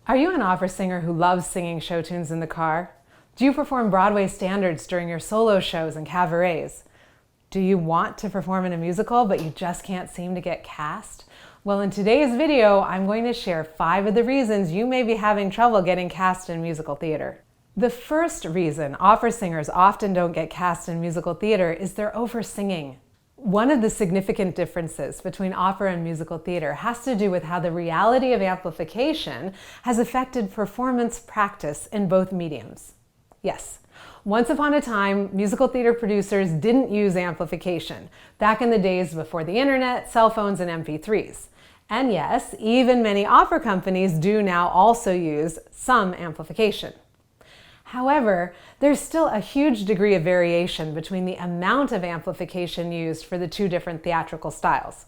Are you an opera singer who loves singing show tunes in the car? Do you perform Broadway standards during your solo shows and cabarets? Do you want to perform in a musical, but you just can't seem to get cast? Well, in today's video, I'm going to share 5 of the reasons you may be having trouble getting cast in musical theater. The first reason opera singers often don't get cast in musical theater is their oversinging. One of the significant differences between opera and musical theater has to do with how the reality of amplification has affected performance practice in both mediums. Yes, once upon a time, musical theater producers didn't use amplification, back in the days before the internet, cell phones, and MP3s. And yes, even many opera companies do now also use some amplification. However, there's still a huge degree of variation between the amount of amplification used for the two different theatrical styles.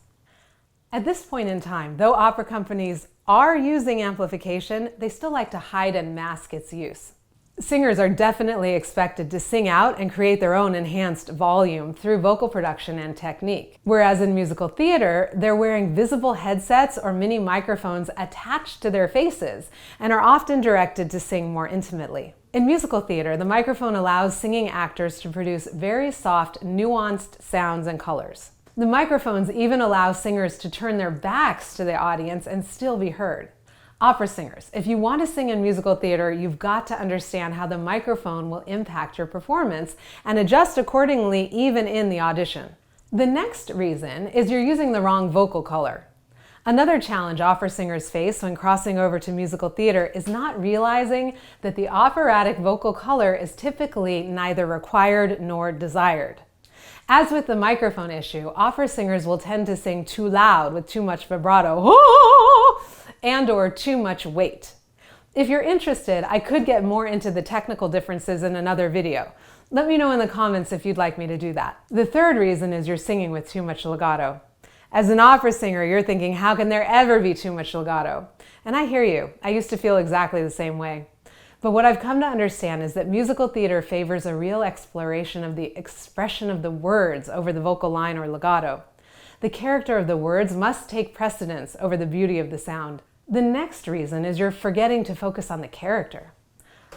At this point in time, though opera companies are using amplification, they still like to hide and mask its use. Singers are definitely expected to sing out and create their own enhanced volume through vocal production and technique. Whereas in musical theater, they're wearing visible headsets or mini microphones attached to their faces and are often directed to sing more intimately. In musical theater, the microphone allows singing actors to produce very soft, nuanced sounds and colors. The microphones even allow singers to turn their backs to the audience and still be heard. Opera singers, if you want to sing in musical theater, you've got to understand how the microphone will impact your performance and adjust accordingly even in the audition. The next reason is you're using the wrong vocal color. Another challenge opera singers face when crossing over to musical theater is not realizing that the operatic vocal color is typically neither required nor desired. As with the microphone issue, opera singers will tend to sing too loud with too much vibrato and/or too much weight. If you're interested, I could get more into the technical differences in another video. Let me know in the comments if you'd like me to do that. The third reason is you're singing with too much legato. As an opera singer, you're thinking, how can there ever be too much legato? And I hear you. I used to feel exactly the same way. But what I've come to understand is that musical theater favors a real exploration of the expression of the words over the vocal line or legato. The character of the words must take precedence over the beauty of the sound. The next reason is you're forgetting to focus on the character.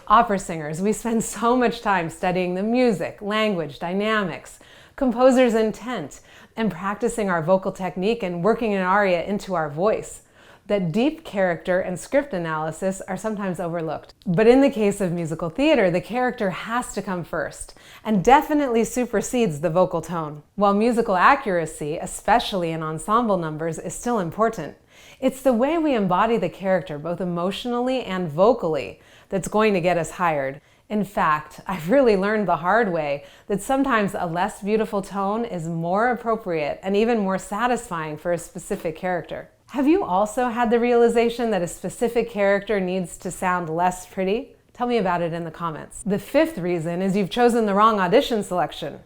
Opera singers, we spend so much time studying the music, language, dynamics, composer's intent, and practicing our vocal technique and working an aria into our voice, that deep character and script analysis are sometimes overlooked. But in the case of musical theater, the character has to come first and definitely supersedes the vocal tone. While musical accuracy, especially in ensemble numbers, is still important, it's the way we embody the character, both emotionally and vocally, that's going to get us hired. In fact, I've really learned the hard way that sometimes a less beautiful tone is more appropriate and even more satisfying for a specific character. Have you also had the realization that a specific character needs to sound less pretty? Tell me about it in the comments. The fifth reason is you've chosen the wrong audition selection.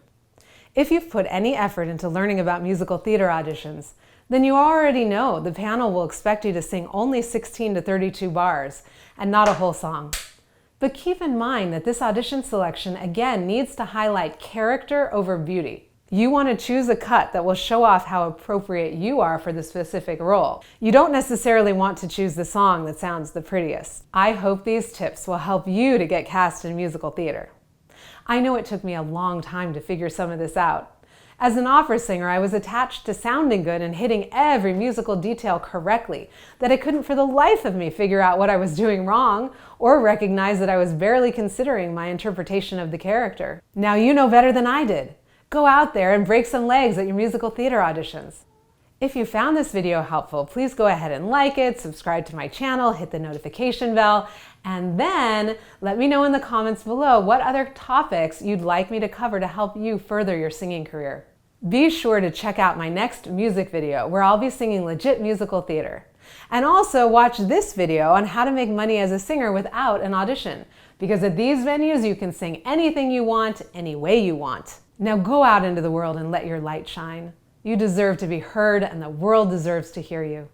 If you've put any effort into learning about musical theater auditions, then you already know the panel will expect you to sing only 16 to 32 bars and not a whole song. But keep in mind that this audition selection again needs to highlight character over beauty. You want to choose a cut that will show off how appropriate you are for the specific role. You don't necessarily want to choose the song that sounds the prettiest. I hope these tips will help you to get cast in musical theater. I know it took me a long time to figure some of this out. As an opera singer, I was attached to sounding good and hitting every musical detail correctly, that I couldn't for the life of me figure out what I was doing wrong or recognize that I was barely considering my interpretation of the character. Now you know better than I did. Go out there and break some legs at your musical theater auditions. If you found this video helpful, please go ahead and like it, subscribe to my channel, hit the notification bell, and then let me know in the comments below what other topics you'd like me to cover to help you further your singing career. Be sure to check out my next music video where I'll be singing legit musical theater. And also watch this video on how to make money as a singer without an audition, because at these venues you can sing anything you want, any way you want. Now go out into the world and let your light shine. You deserve to be heard, and the world deserves to hear you.